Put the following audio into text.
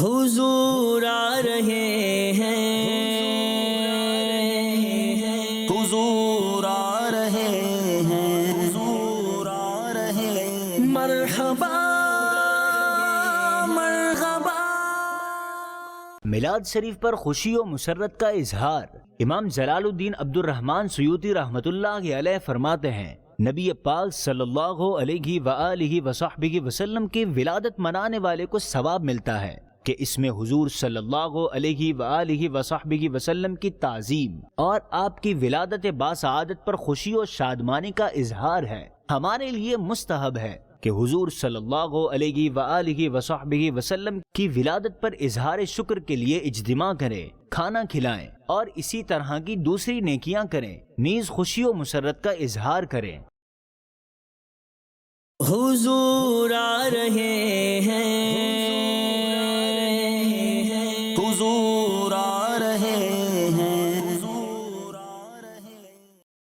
حضور آ رہے ہیں، حضور آ رہے ہیں، حضور آ رہے ہیں، مرحبا مرحبا۔ میلاد شریف پر خوشی و مسرت کا اظہار۔ امام جلال الدین عبد الرحمن سیوطی رحمۃ اللہ علیہ فرماتے ہیں، نبی پاک صلی اللہ علیہ وآلہ وصحبہ وسلم کی ولادت منانے والے کو ثواب ملتا ہے کہ اس میں حضور صلی اللہ علیہ وآلہ وصحبہ وسلم کی تعظیم اور آپ کی ولادت باسعادت پر خوشی و شادمانی کا اظہار ہے۔ ہمارے لیے مستحب ہے کہ حضور صلی اللہ علیہ وآلہ وصحبہ وسلم کی ولادت پر اظہار شکر کے لیے اجتماع کریں، کھانا کھلائیں اور اسی طرح کی دوسری نیکیاں کریں، نیز خوشی و مسرت کا اظہار کریں۔ حضور آ رہے ہیں، حضور آ رہے